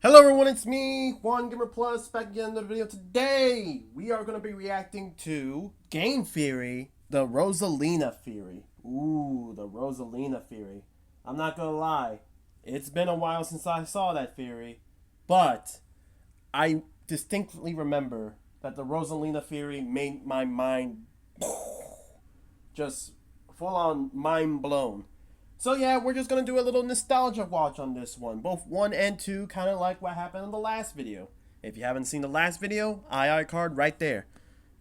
Hello everyone, it's me, Juan Gamer Plus, back again in another video. Today, we are going to be reacting to game theory, the Rosalina theory. Ooh, the Rosalina theory. I'm not going to lie, it's been a while since I saw that theory, but I distinctly remember that the Rosalina theory made my mind just full on mind blown. So yeah, we're just gonna do a little nostalgia watch on this one. Both 1 and 2, kind of like what happened in the last video. If you haven't seen the last video, II card right there.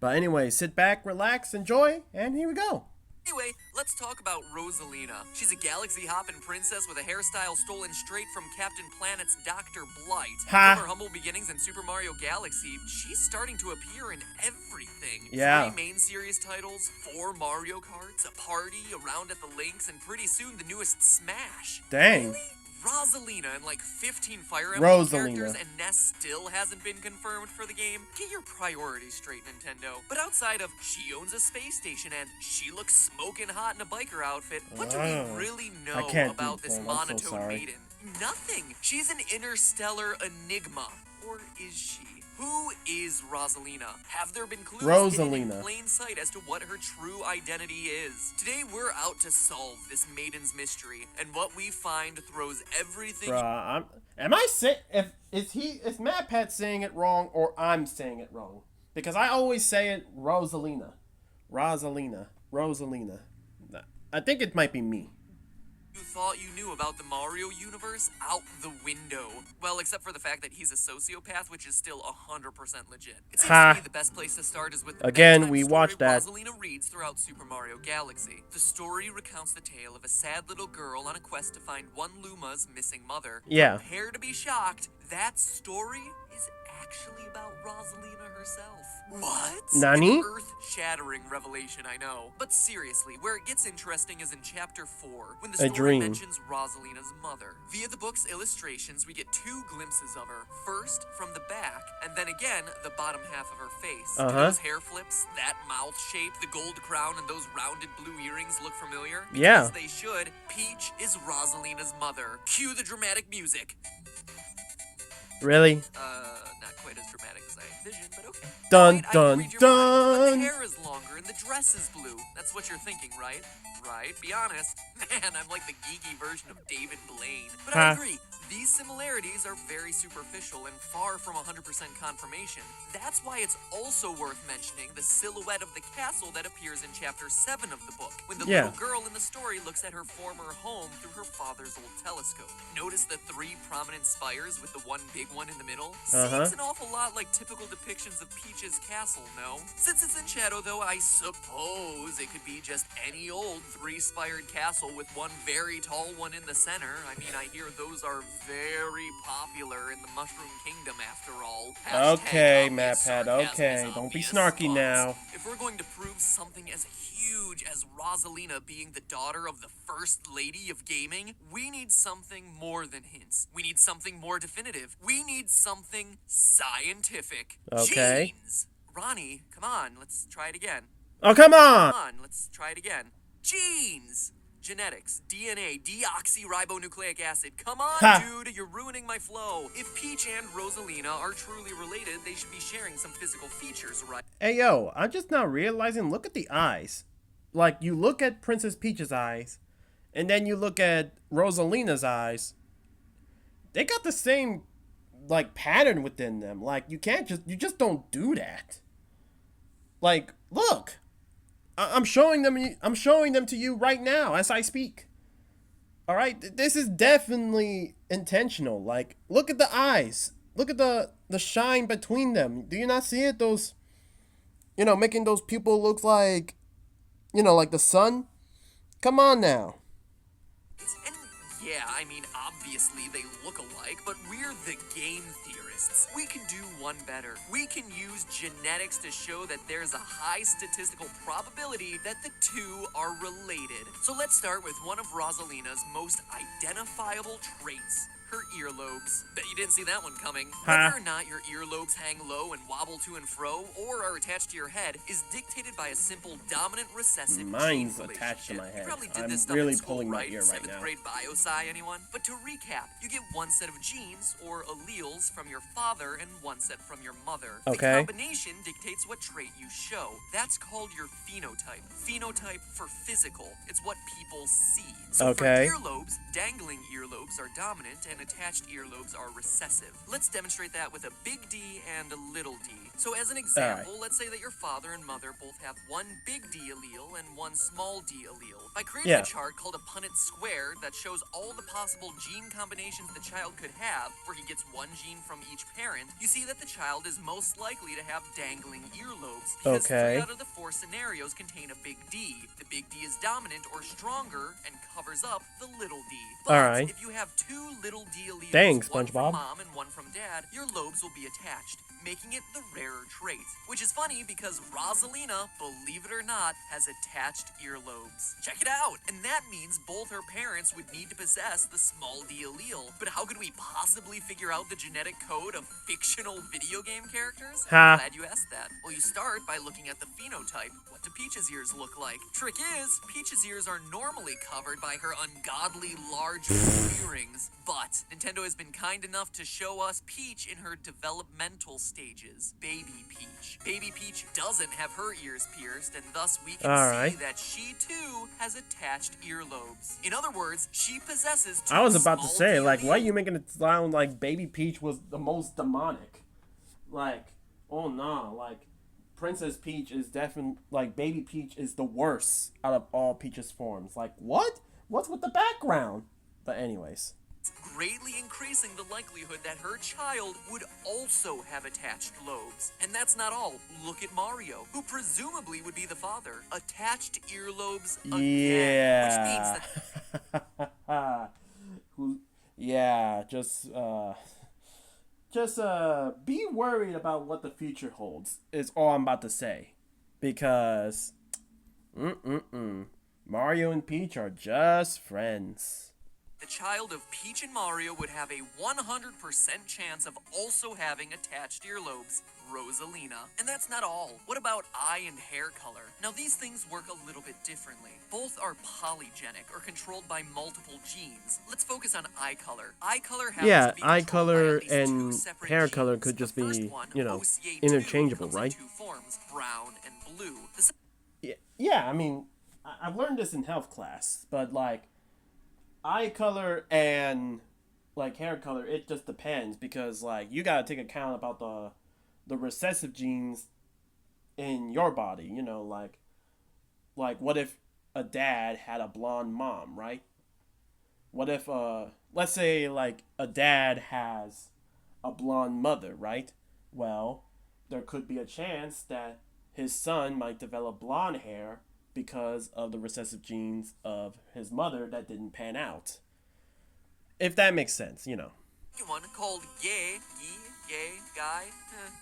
But anyway, sit back, relax, enjoy, and here we go. Anyway, let's talk about Rosalina. She's a galaxy-hopping princess with a hairstyle stolen straight from Captain Planet's Dr. Blight. Ha! From her humble beginnings in Super Mario Galaxy, she's starting to appear in everything. Yeah. 3 main series titles, 4 Mario Karts, a party, a round at the links, and pretty soon the newest Smash. Dang. Really? Rosalina and like 15 Fire Emblem Rosalina. characters, and Ness still hasn't been confirmed for the game? Get your priorities straight, Nintendo. But outside of she owns a space station and she looks smoking hot in a biker outfit, what do we really know about this monotone maiden? Nothing. She's an interstellar enigma. Or is she? Who is Rosalina? Have there been clues hidden in plain sight as to what her true identity is? Today we're out to solve this maiden's mystery, and what we find throws everything. Bruh, am I saying is Matt Pat saying it wrong or I'm saying it wrong? Because I always say it Rosalina. Rosalina. I think it might be me. You thought you knew about the Mario universe? Out the window. Well, except for the fact that he's a sociopath, which is still 100% legit. It seems to me the best place to start is with the again, we watched that. Rosalina reads throughout Super Mario Galaxy. The story recounts the tale of a sad little girl on a quest to find one Luma's missing mother. Yeah. Prepare to be shocked. That story is actually about Rosalina herself. What? Nani? It's earth-shattering revelation, I know. But seriously, where it gets interesting is in Chapter 4, when the story mentions Rosalina's mother. Via the book's illustrations, we get 2 glimpses of her. First, from the back, and then again, the bottom half of her face. Do those hair flips, that mouth shape, the gold crown, and those rounded blue earrings look familiar? Because they should. Peach is Rosalina's mother. Cue the dramatic music. Really? Not quite as dramatic as I envisioned, but okay. Dun, right, dun, dun! But the hair is longer and the dress is blue. That's what you're thinking, right? Right? Be honest. Man, I'm like the geeky version of David Blaine. But I agree. These similarities are very superficial and far from 100% confirmation. That's why it's also worth mentioning the silhouette of the castle that appears in Chapter 7 of the book, when the little girl in the story looks at her former home through her father's old telescope. Notice the 3 prominent spires with the one big one in the middle? Seems an awful lot like typical depictions of Peach's castle, no? Since it's in shadow, though, I suppose it could be just any old 3-spired castle with one very tall one in the center. I mean, I hear those are very popular in the Mushroom Kingdom, after all. Okay, MatPat, okay. Don't be snarky now. If we're going to prove something as huge as Rosalina being the daughter of the First Lady of Gaming, we need something more than hints. We need something more definitive. We need something scientific. Okay. Genes. Ronnie, come on, let's try it again. Oh, come on! Come on, let's try it again. Genes. Genetics, DNA, deoxyribonucleic acid. Come on, dude, you're ruining my flow. If Peach and Rosalina are truly related, they should be sharing some physical features, right? Hey, yo, I'm just now realizing, look at the eyes. Like, you look at Princess Peach's eyes, and then you look at Rosalina's eyes. They got the same, like, pattern within them. Like, you just don't do that. Like, look. I'm showing them to you right now as I speak. All right, this is definitely intentional. Like, look at the eyes. Look at the shine between them. Do you not see it? Those, making those pupils look like, like the sun. Come on now. And yeah, I mean, obviously they look alike, but we're the game theorists. We can do one better. We can use genetics to show that there's a high statistical probability that the 2 are related. So let's start with one of Rosalina's most identifiable traits. her earlobes. Bet you didn't see that one coming. Huh? Whether or not your earlobes hang low and wobble to and fro, or are attached to your head, is dictated by a simple dominant recessive Mine's gene attached to my relationship. head. You probably did I'm this stuff really in school, pulling my right? ear right 7th now. grade biosci, anyone? But to recap, you get one set of genes, or alleles, from your father and one set from your mother. Okay. The combination dictates what trait you show. That's called your phenotype. Phenotype for physical. It's what people see. So Okay. for earlobes, dangling earlobes are dominant and attached earlobes are recessive. Let's demonstrate that with a big D and a little d. So as an example, let's say that your father and mother both have one big D allele and one small d allele. By creating a chart called a Punnett square that shows all the possible gene combinations the child could have, where he gets one gene from each parent, you see that the child is most likely to have dangling earlobes, because 3 out of the 4 scenarios contain a big D. The big D is dominant or stronger and covers up the little d. But if you have 2 little d alleles, one from mom and one from dad, your lobes will be attached, making it the rarer trait. Which is funny because Rosalina, believe it or not, has attached earlobes. Check it out! And that means both her parents would need to possess the small d allele. But how could we possibly figure out the genetic code of fictional video game characters? Glad you asked that. Well, you start by looking at the phenotype. What do Peach's ears look like? Trick is, Peach's ears are normally covered by her ungodly large earrings. But Nintendo has been kind enough to show us Peach in her developmental stages. Baby Peach. Baby Peach doesn't have her ears pierced, and thus we can see that she too has attached earlobes. In other words, she possesses two I was about to small say, like, why are alleles. you making it sound like Baby Peach was the most demonic? Like, oh no, like, Princess Peach is definitely, like, Baby Peach is the worst out of all Peach's forms. Like, what? What's with the background? But anyways. Greatly increasing the likelihood that her child would also have attached lobes. And that's not all. Look at Mario, who presumably would be the father. Attached earlobes again. Which means that... yeah, just be worried about what the future holds is all I'm about to say. Because Mario and Peach are just friends. The child of Peach and Mario would have a 100% chance of also having attached earlobes. Rosalina. And that's not all. What about eye and hair color? Now these things work a little bit differently. Both are polygenic or controlled by multiple genes. Let's focus on eye color. Eye color happens to be eye controlled by color at least and 2 separate hair genes. color could The just first be, one, you know, OCA2, interchangeable, comes right? in 2 forms, brown and blue. Yeah, I mean, I've learned this in health class, but like, eye color and like hair color, it just depends because like you gotta take account about the recessive genes in your body. You know, like what if a dad had a blonde mom, right? What if let's say like a dad has a blonde mother, right? Well, there could be a chance that his son might develop blonde hair because of the recessive genes of his mother that didn't pan out. If that makes sense, you know. One called gay, guy,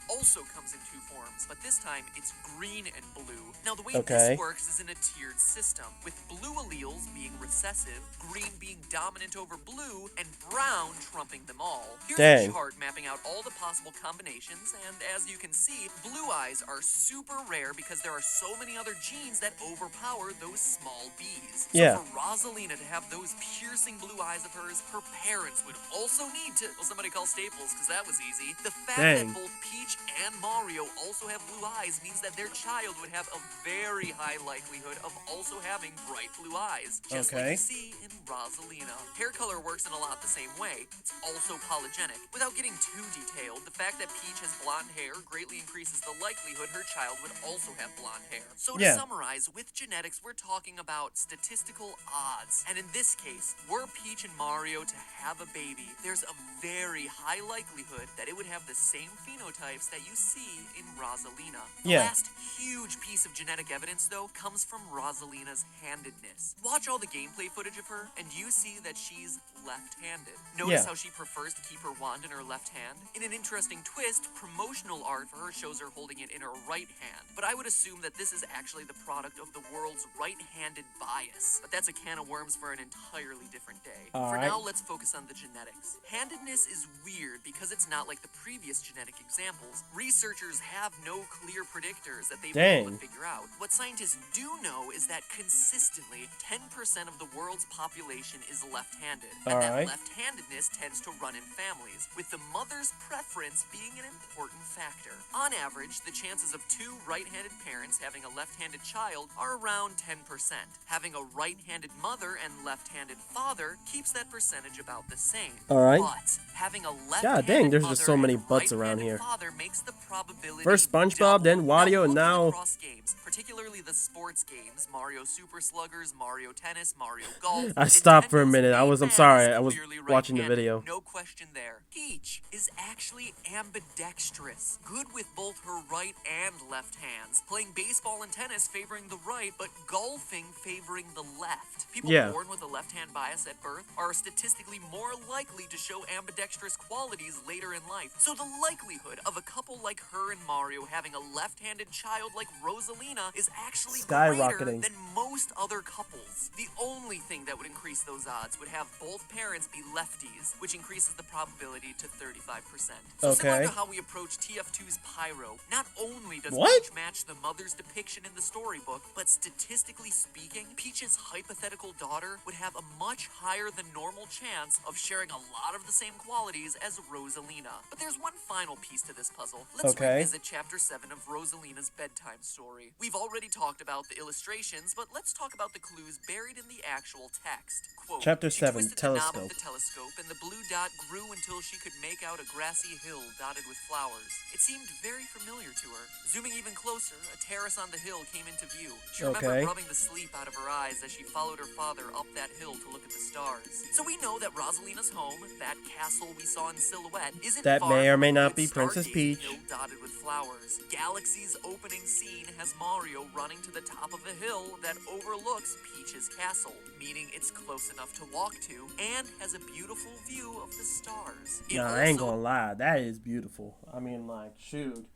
also comes in 2 forms, but this time it's green and blue. Now the way this works is in a tiered system, with blue alleles being recessive, green being dominant over blue, and brown trumping them all. Here's a chart mapping out all the possible combinations, and as you can see, blue eyes are super rare because there are so many other genes that overpower those small B's. So for Rosalina to have those piercing blue eyes of hers, her parents would also need to, well, somebody call Staples, because that was easy. The fact that both Peach and Mario also have blue eyes means that their child would have a very high likelihood of also having bright blue eyes, just like you see in Rosalina. Hair color works in a lot the same way. It's also polygenic. Without getting too detailed, the fact that Peach has blonde hair greatly increases the likelihood her child would also have blonde hair. So to summarize, with genetics, we're talking about statistical odds. And in this case, were Peach and Mario to have a baby, there's a very high likelihood that it would have the same phenotypes that you see in Rosalina. The Yeah. last huge piece of genetic evidence, though, comes from Rosalina's handedness. Watch all the gameplay footage of her, and you see that she's left-handed. Notice Yeah. how she prefers to keep her wand in her left hand? In an interesting twist, promotional art for her shows her holding it in her right hand. But I would assume that this is actually the product of the world's right-handed bias. But that's a can of worms for an entirely different day. For Alright. now, let's focus on the genetics. Handedness is weird because it's not like the previous genetic examples. Researchers have no clear predictors that they've been able to Dang. figure out. What scientists do know is that consistently, 10% of the world's population is left-handed. And that Alright. left-handedness tends to run in families, with the mother's preference being an important factor. On average, the chances of two right-handed parents having a left-handed child are around 10%. Having a right-handed mother and left-handed father keeps that percentage about the same. Alright. But having a left-handed God dang, there's mother just so many and butts around right-handed here. father makes the probability First SpongeBob, double. then Wario, and look at the now... cross games, particularly the sports games, Mario Super Sluggers, Mario Tennis, Mario Golf. I stopped for a Nintendo's minute. main I'm man sorry. is I was clearly watching the right-handed. video. No question there. Peach is actually ambidextrous, good with both her right and left hands, playing baseball and tennis favoring the right, but golfing favoring the left. People Yeah. born with a left-hand bias at birth are statistically more likely to show ambidextrous qualities later in life. So the likelihood of a couple like her and Mario having a left-handed child like Rosalina is actually greater Skyrocketing. than most other couples. The only thing that would increase those odds would have both parents be lefties, which increases the probability to 35%. So similar Okay. to how we approach TF2's Pyro, not only does What? Peach match the mother's depiction in the storybook, but statistically speaking, Peach's hypothetical daughter would have a much higher than normal chance of sharing a lot of the same qualities as Rosalina. But there's one final piece to this puzzle. Let's Okay. revisit Chapter 7 of Rosalina's bedtime story. We've already talked about the illustrations, but let's talk about the clues buried in the actual text. Quote, Chapter "She 7, twisted the knob of telescope. the telescope, and the blue dot grew until she could make out a grassy hill dotted with flowers. It seemed very familiar to her. Zooming even closer, a terrace on the hill came into view. She remembered Okay. rubbing the sleep out of her eyes as she followed her father up that hill to look at the stars. So we know that Rosalina's home, that castle we saw in silhouette, isn't That far may or from may a not good be Princess stargazing Peach. hill dotted with flowers. Galaxy's opening scene has Mario running to the top of a hill that overlooks Peach's castle, meaning it's close enough to walk to and has a beautiful view of the stars. It Nah, I ain't also gonna lie. That is beautiful. I mean, like, shoot.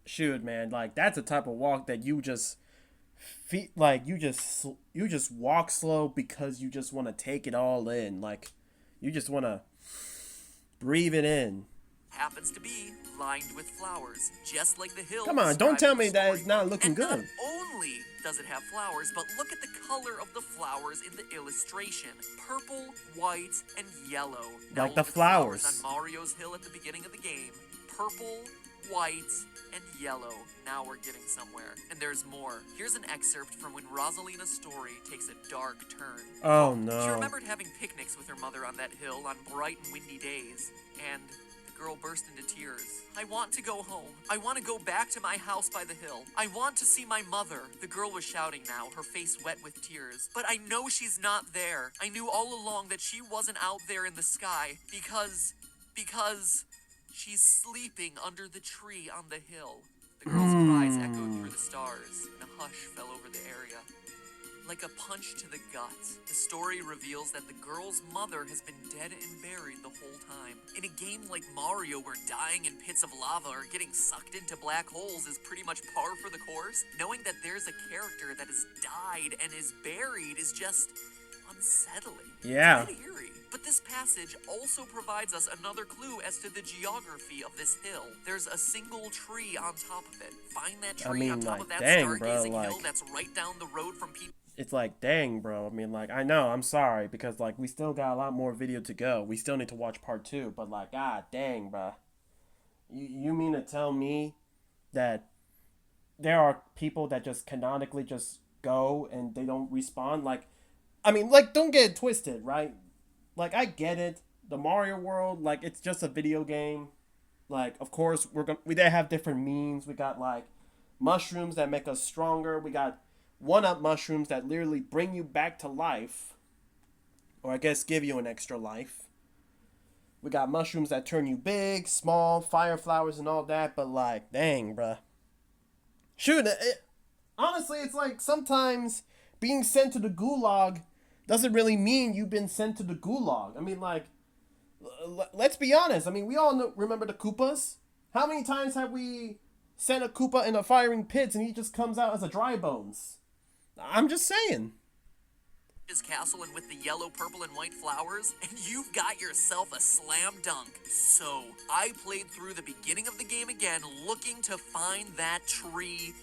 Shoot, man, like, that's the type of walk that you just... you just walk slow because you just want to take it all in. Like, you just want to breathe it in. happens to be lined with flowers, just like the hill. Come on, don't described tell in the me that story. it's not looking And good. not only does it have flowers, but look at the color of the flowers in the illustration: purple, white, and yellow. Now Like the look at flowers. on Mario's hill at the beginning of the game: purple, white, and yellow. Now we're getting somewhere. And there's more. Here's an excerpt from when Rosalina's story takes a dark turn. Oh, She no. remembered having picnics with her mother on that hill on bright and windy days, and the girl burst into tears. "I want to go home. I want to go back to my house by the hill. I want to see my mother." The girl was shouting now, her face wet with tears. "But I know she's not there. I knew all along that she wasn't out there in the sky because she's sleeping under the tree on the hill." The girl's cries echoed through the stars, and a hush fell over the area. Like a punch to the gut, the story reveals that the girl's mother has been dead and buried the whole time. In a game like Mario, where dying in pits of lava or getting sucked into black holes is pretty much par for the course, knowing that there's a character that has died and is buried is just unsettling. Yeah. It's a bit eerie. But this passage also provides us another clue as to the geography of this hill. There's a single tree on top of it. Find that tree on top of that dang, bro, stargazing hill like... that's right down the road from people. It's like, dang, bro. I mean, like, I know, I'm sorry, because, like, we still got a lot more video to go. We still need to watch part 2, but, like, god dang, bro. You mean to tell me that there are people that just canonically just go and they don't respond? Like, I mean, like, don't get it twisted, right? Like, I get it. The Mario world, like, it's just a video game. Like, of course, we have different memes. We got, like, mushrooms that make us stronger. We got 1-up mushrooms that literally bring you back to life. Or I guess give you an extra life. We got mushrooms that turn you big, small, fire flowers and all that, but like, dang, bruh. Shoot, honestly, it's like sometimes being sent to the gulag doesn't really mean you've been sent to the gulag. I mean, like, let's be honest. I mean, we all remember the Koopas. How many times have we sent a Koopa in a firing pits and he just comes out as a dry bones? I'm just saying. His castle and with the yellow, purple, and white flowers, and you've got yourself a slam dunk. So, I played through the beginning of the game again, looking to find that tree,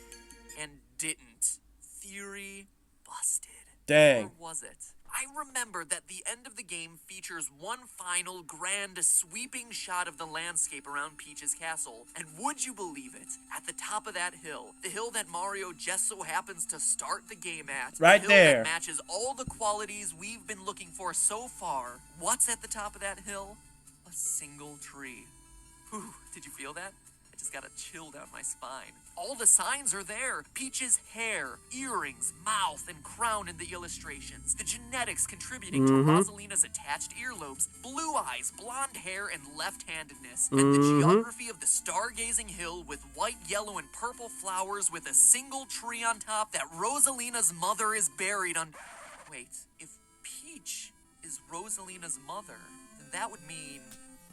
and didn't. Theory busted. Dang. Or was it? I remember that the end of the game features one final grand sweeping shot of the landscape around Peach's castle. And would you believe it? At the top of that hill, the hill that Mario just so happens to start the game at, right the hill there, that matches all the qualities we've been looking for so far. What's at the top of that hill? A single tree. Whew, did you feel that? I just got a chill down my spine. All the signs are there. Peach's hair, earrings, mouth, and crown in the illustrations. The genetics contributing to Rosalina's attached earlobes, blue eyes, blonde hair, and left-handedness. And the geography of the stargazing hill with white, yellow, and purple flowers with a single tree on top that Rosalina's mother is buried on. Wait, if Peach is Rosalina's mother, then that would mean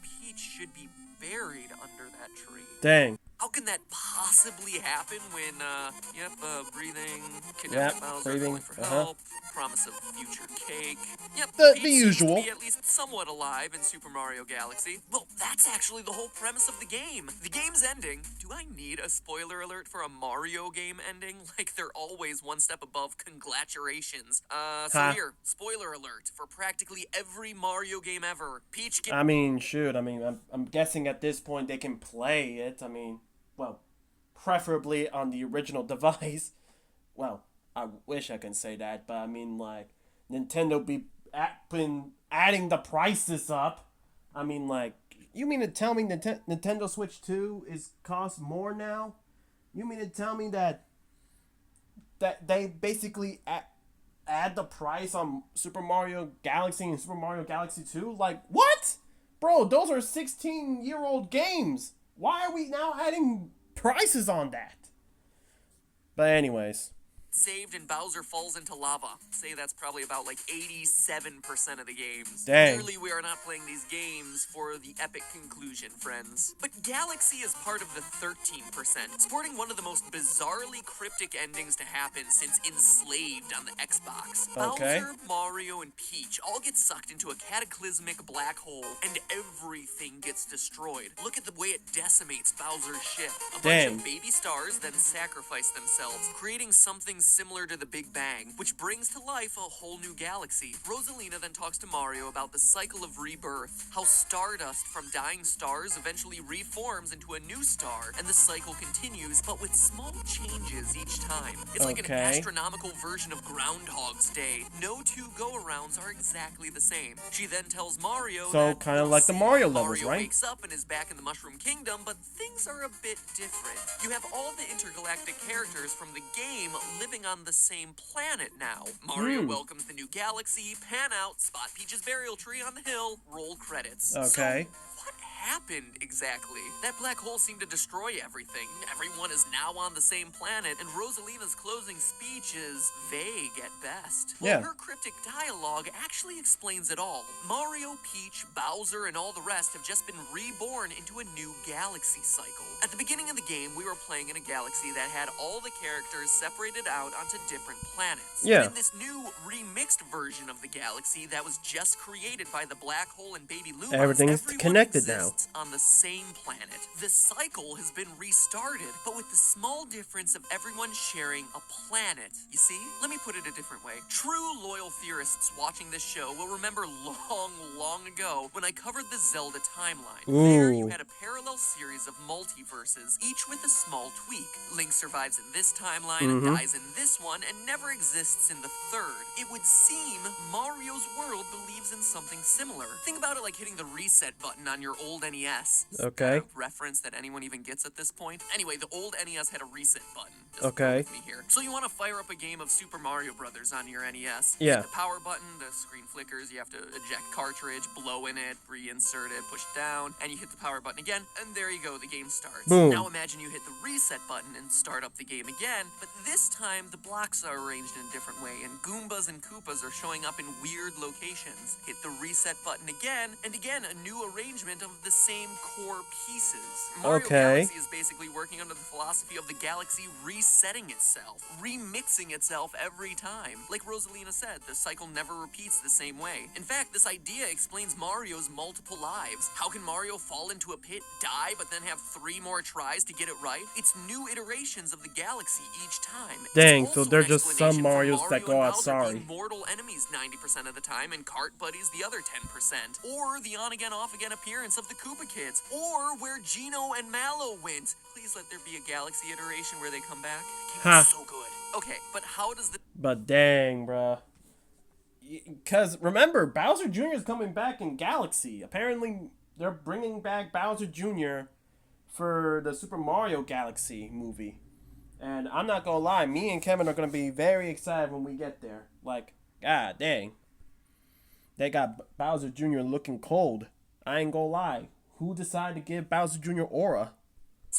Peach should be buried under that tree. Dang. How can that possibly happen when, breathing, kidnapped Bowser, breathing, calling for help, promise of future cake. Yep, The Peach usual. seems to be at least somewhat alive in Super Mario Galaxy. Well, that's actually the whole premise of the game. The game's ending. Do I need a spoiler alert for a Mario game ending? Like they're always one step above congratulations. Here, spoiler alert for practically every Mario game ever. Peach I mean, shoot. I mean, I'm guessing at this point they can play it. I mean, well, preferably on the original device. Well, I wish I could say that, but I mean, like, Nintendo been adding the prices up. I mean, like, you mean to tell me Nintendo Switch 2 costs more now? You mean to tell me that they basically add the price on Super Mario Galaxy and Super Mario Galaxy 2? Like, what? Bro, those are 16-year-old games. Why are we now adding prices on that? But anyways. Saved and Bowser falls into lava. Say that's probably about like 87% of the games. Dang. Clearly we are not playing these games for the epic conclusion, friends. But Galaxy is part of the 13%, sporting one of the most bizarrely cryptic endings to happen since Enslaved on the Xbox. Okay. Bowser, Mario, and Peach all get sucked into a cataclysmic black hole, and everything gets destroyed. Look at the way it decimates Bowser's ship. A bunch of baby stars then sacrifice themselves, creating something similar to the Big Bang, which brings to life a whole new galaxy. Rosalina then talks to Mario about the cycle of rebirth, how stardust from dying stars eventually reforms into a new star, and the cycle continues, but with small changes each time. It's like an astronomical version of Groundhog's Day. No two go-arounds are exactly the same. She then tells Mario that kind of like the Mario levels, Mario right? wakes up and is back in the Mushroom Kingdom, but things are a bit different. You have all the intergalactic characters from the game living on the same planet now. Mario welcomes the new galaxy, pan out, spot Peach's burial tree on the hill, roll credits. Okay. So, what happened exactly? That black hole seemed to destroy everything. Everyone is now on the same planet, and Rosalina's closing speech is vague at best. Well, her cryptic dialogue actually explains it all. Mario, Peach, Bowser, and all the rest have just been reborn into a new galaxy cycle. At the beginning of the game, we were playing in a galaxy that had all the characters separated out onto different planets. In this new remixed version of the galaxy that was just created by the black hole and Baby Lumas, everything's connected now. On the same planet. The cycle has been restarted, but with the small difference of everyone sharing a planet. You see? Let me put it a different way. True loyal theorists watching this show will remember long ago when I covered the Zelda timeline. There you had a parallel series of multiverses, each with a small tweak. Link survives in this timeline and dies in this one and never exists in the third. It would seem Mario's world believes in something similar. Think about it like hitting the reset button on your old NES. Is that Okay. a reference that anyone even gets at this point? Anyway, the old NES had a reset button. Just bear Okay. with me here. So you want to fire up a game of Super Mario Brothers on your NES. You Yeah. hit the power button, the screen flickers, you have to eject cartridge, blow in it, reinsert it, push it down, and you hit the power button again, and there you go, the game starts. Boom. Now imagine you hit the reset button and start up the game again, but this time the blocks are arranged in a different way, and Goombas and Koopas are showing up in weird locations. Hit the reset button again, and again, a new arrangement of the same core pieces. Mario Okay. Galaxy is basically working under the philosophy of the galaxy resetting itself, remixing itself every time. Like Rosalina said, the cycle never repeats the same way. In fact, this idea explains Mario's multiple lives. How can Mario fall into a pit, die, but then have 3 more tries to get it right? It's new iterations of the galaxy each time. Dang, It's so also they're an just some explanation for Marios that Mario go and out Bowser sorry. being mortal enemies 90% of the time and cart buddies the other 10%. Or the on-again, off-again appearance of the Koopa Kids. Or where Geno and Mallow went. Please let there be a galaxy iteration where they come back. The game is so good. Okay, but how does the... But dang, bruh. Because remember, Bowser Jr. is coming back in Galaxy. Apparently, they're bringing back Bowser Jr. for the Super Mario Galaxy movie. And I'm not gonna lie, me and Kevin are gonna be very excited when we get there. Like, god dang. They got Bowser Jr. looking cold. I ain't gonna lie. Who decided to give Bowser Jr. aura?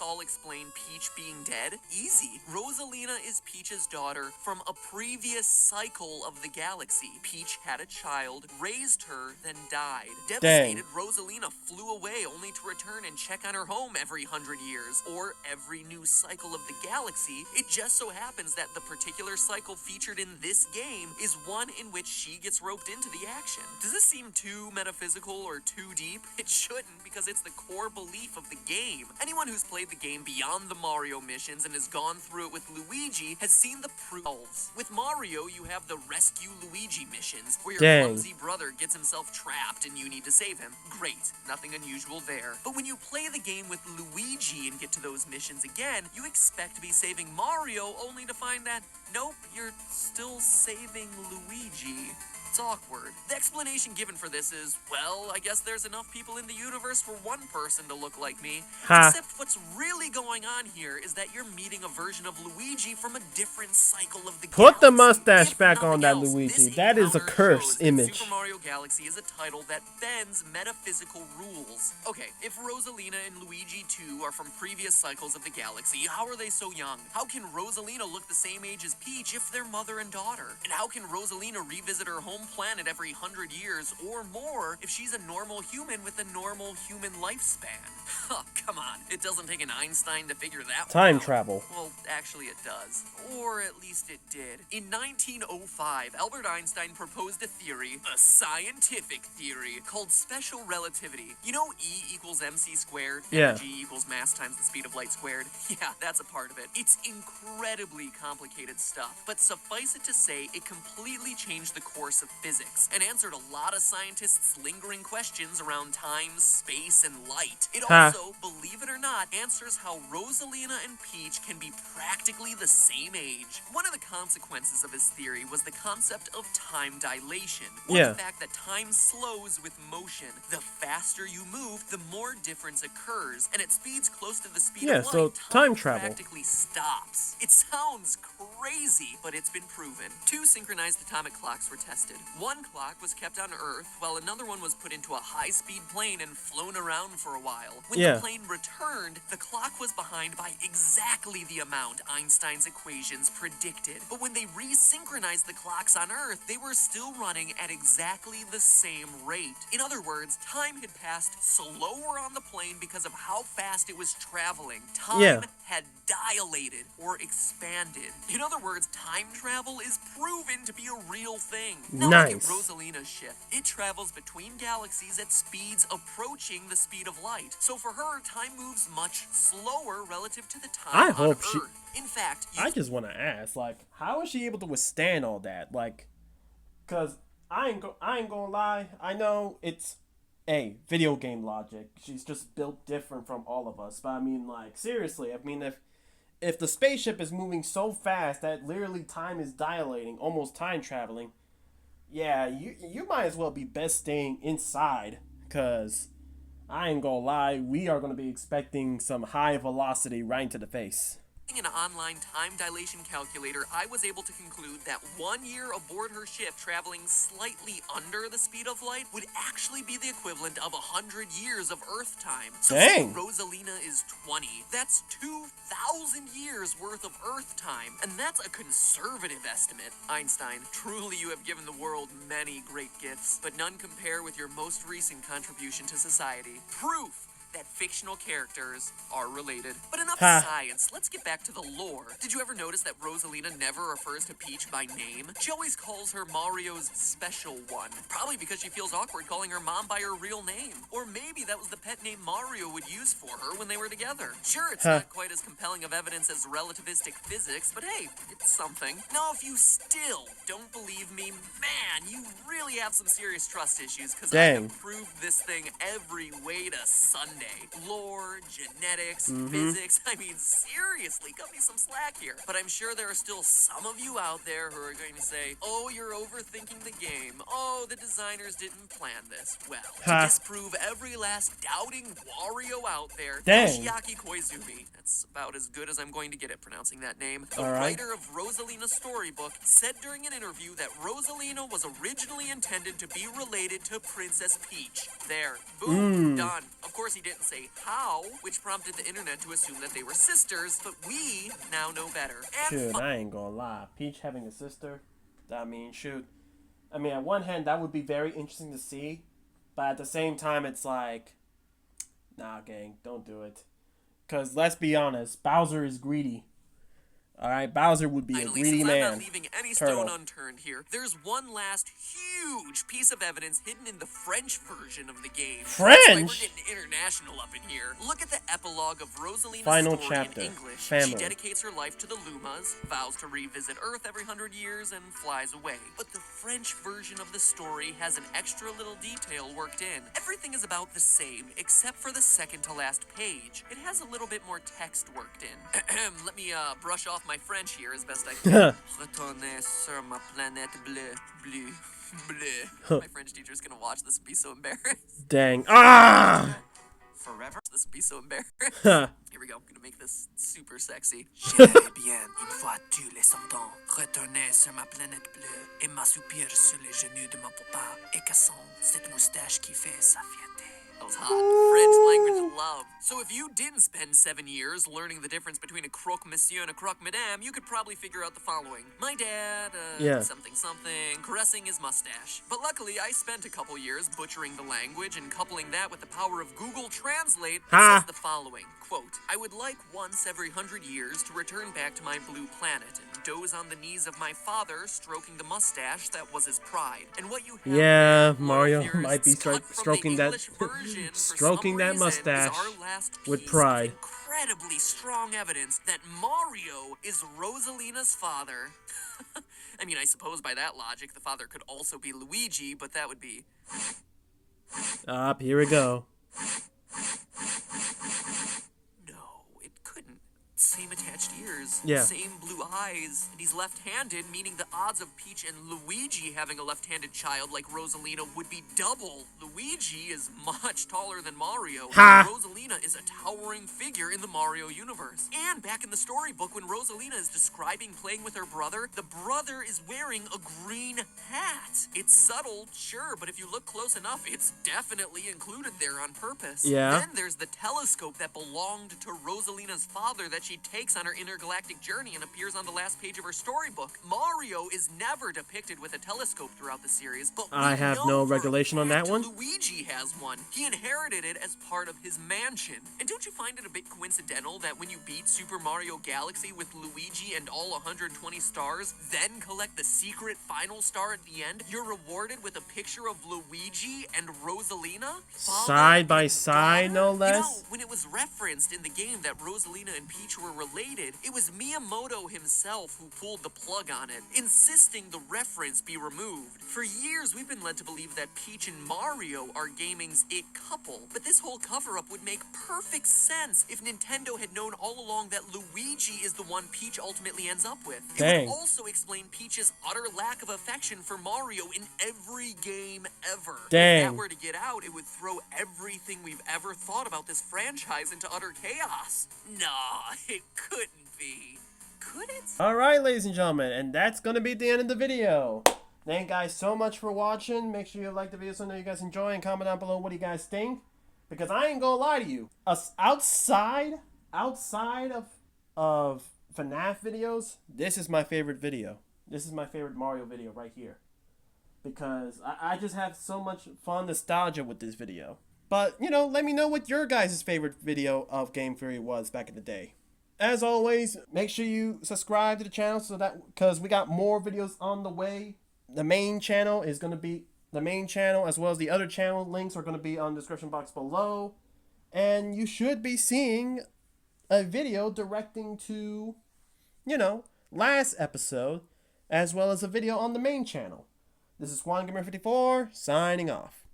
all explain Peach being dead? Easy. Rosalina is Peach's daughter from a previous cycle of the galaxy. Peach had a child, raised her, then died. Devastated, Rosalina flew away only to return and check on her home every 100 years, or every new cycle of the galaxy. It just so happens that the particular cycle featured in this game is one in which she gets roped into the action. Does this seem too metaphysical or too deep? It shouldn't, because it's the core belief of the game. Anyone who's played the game beyond the Mario missions and has gone through it with Luigi has seen the proofs. With Mario, you have the Rescue Luigi missions, where your clumsy brother gets himself trapped and you need to save him. Great, nothing unusual there. But when you play the game with Luigi and get to those missions again, you expect to be saving Mario only to find that, nope, you're still saving Luigi. It's awkward. The explanation given for this is, well, I guess there's enough people in the universe for one person to look like me. Except what's really going on here is that you're meeting a version of Luigi from a different cycle of the galaxy. Put the mustache back on that Luigi. That is a curse image. Super Mario Galaxy is a title that bends metaphysical rules. Okay, if Rosalina and Luigi 2 are from previous cycles of the galaxy, how are they so young? How can Rosalina look the same age as Peach if they're mother and daughter? And how can Rosalina revisit her home planet every 100 years or more if she's a normal human with a normal human lifespan? Oh, come on. It doesn't take an Einstein to figure that Time out. travel. Well, actually it does. Or at least it did. In 1905, Albert Einstein proposed a theory, a scientific theory, called special relativity. You know E equals mc squared? Yeah. Energy equals mass times the speed of light squared? Yeah, that's a part of it. It's incredibly complicated stuff, but suffice it to say, it completely changed the course of physics and answered a lot of scientists' lingering questions around time, space, and light. It also, believe it or not, answers how Rosalina and Peach can be practically the same age. One of the consequences of his theory was the concept of time dilation, or the fact that time slows with motion. The faster you move, the more difference occurs, and at speeds close to the speed of light, so time travel practically stops. It sounds crazy, but it's been proven. 2 synchronized atomic clocks were tested. One clock was kept on Earth, while another one was put into a high-speed plane and flown around for a while. When the plane returned, the clock was behind by exactly the amount Einstein's equations predicted. But when they resynchronized the clocks on Earth, they were still running at exactly the same rate. In other words, time had passed slower on the plane because of how fast it was traveling. Time had dilated or expanded. In other words, time travel is proven to be a real thing. Now look at Rosalina's ship. It travels between galaxies at speeds approaching the speed of light. So for her, time moves much slower relative to the time on Earth. In fact, I just want to ask, like, how is she able to withstand all that? Like, cause I ain't gonna lie. I know it's video game logic. She's just built different from all of us. But I mean, like, seriously, I mean, if the spaceship is moving so fast that literally time is dilating, almost time traveling, yeah, you might as well be best staying inside, cause I ain't gonna lie, we are gonna be expecting some high velocity right into the face. Using an online time dilation calculator, I was able to conclude that 1 year aboard her ship traveling slightly under the speed of light would actually be the equivalent of 100 years of Earth time. So Dang. say Rosalina is 20. That's 2,000 years worth of Earth time, and that's a conservative estimate. Einstein, truly you have given the world many great gifts, but none compare with your most recent contribution to society. Proof that fictional characters are related. But enough science, let's get back to the lore. Did you ever notice that Rosalina never refers to Peach by name? She always calls her Mario's special one. Probably because she feels awkward calling her mom by her real name. Or maybe that was the pet name Mario would use for her when they were together. Sure, it's not quite as compelling of evidence as relativistic physics, but hey, it's something. Now, if you still don't believe me, man, you really have some serious trust issues, because I have proved this thing every way to Sunday. Lore, genetics, physics. I mean, seriously, cut me some slack here. But I'm sure there are still some of you out there who are going to say, oh, you're overthinking the game. Oh, the designers didn't plan this. Well, to disprove every last doubting Wario out there, Yoshiaki Koizumi, that's about as good as I'm going to get at pronouncing that name, the writer of Rosalina's storybook, said during an interview that Rosalina was originally intended to be related to Princess Peach. There. Boom. Done. Of course, he didn't say how, which prompted the internet to assume that they were sisters, but we now know better. And shoot, I ain't gonna lie. Peach having a sister, I mean, shoot. I mean, on one hand, that would be very interesting to see, but at the same time, it's like, nah, gang, don't do it. Because let's be honest, Bowser is greedy. Alright, Bowser would be a greedy man. I'm not leaving any stone unturned here. There's one last huge piece of evidence hidden in the French version of the game. French? That's why we're getting international up in here. Look at the epilogue of Rosalina's Final story chapter. in English. Family. She dedicates her life to the Lumas, vows to revisit Earth every 100 years, and flies away. But the French version of the story has an extra little detail worked in. Everything is about the same, except for the second to last page. It has a little bit more text worked in. Let me brush off my French here as best I can. Retournez sur ma planète bleue, bleu, bleu. My French teacher's gonna watch this and be so embarrassed. Dang. Ah! Forever? This would be so embarrassed. Here we go. I'm gonna make this super sexy. J'aimerais bien, une fois tous les 100 ans, retourner sur ma planète bleue et m'assoupir sur les genoux de mon papa et cassant cette moustache qui fait sa fierté. That was hot. French language love. So if you didn't spend 7 years learning the difference between a croque monsieur and a croque madame, you could probably figure out the following. My dad, something something, caressing his mustache. But luckily, I spent a couple years butchering the language and coupling that with the power of Google Translate. It says the following, quote, I would like once every 100 years to return back to my blue planet and doze on the knees of my father, stroking the mustache that was his pride. And what you have Mario might be stroking that mustache with pride. Incredibly strong evidence that Mario is Rosalina's father. I mean, I suppose by that logic, the father could also be Luigi, but that would be... Here we go. No, it couldn't. Same attached ears, yeah. Same blue eyes, and he's left-handed, meaning the odds of Peach and Luigi having a left-handed child like Rosalina would be double. Luigi is much taller than Mario. Rosalina is a towering figure in the Mario universe. And back in the storybook, when Rosalina is describing playing with her brother, the brother is wearing a green hat. It's subtle, sure, but if you look close enough, it's definitely included there on purpose. Yeah. Then there's the telescope that belonged to Rosalina's father that she takes on her intergalactic journey and appears on the last page of her storybook. Mario is never depicted with a telescope throughout the series, but I have no regulation on that one. Luigi has one. He inherited it as part of his mansion. And don't you find it a bit coincidental that when you beat Super Mario Galaxy with Luigi and all 120 stars, then collect the secret final star at the end, you're rewarded with a picture of Luigi and Rosalina? Side by side, no less? You know, when it was referenced in the game that Rosalina and Peach were related, it was Miyamoto himself who pulled the plug on it, insisting the reference be removed. For years, we've been led to believe that Peach and Mario are gaming's it couple, but this whole cover-up would make perfect sense if Nintendo had known all along that Luigi is the one Peach ultimately ends up with. It Dang. would also explain Peach's utter lack of affection for Mario in every game ever. Dang. If that were to get out, it would throw everything we've ever thought about this franchise into utter chaos. Nah, it couldn't be. Could it? Alright, ladies and gentlemen, and that's going to be the end of the video. Thank you guys so much for watching. Make sure you like the video so I know you guys enjoy, and comment down below what do you guys think. Because I ain't gonna lie to you, outside of FNAF videos, this is my favorite video. This is my favorite Mario video right here. Because I just have so much fun nostalgia with this video. But, you know, let me know what your guys' favorite video of Game Theory was back in the day. As always, make sure you subscribe to the channel so that, because we got more videos on the way. The main channel is going to be, the main channel as well as the other channel links are going to be on the description box below. And you should be seeing a video directing to, you know, last episode, as well as a video on the main channel. This is Juan Gamer 54 signing off.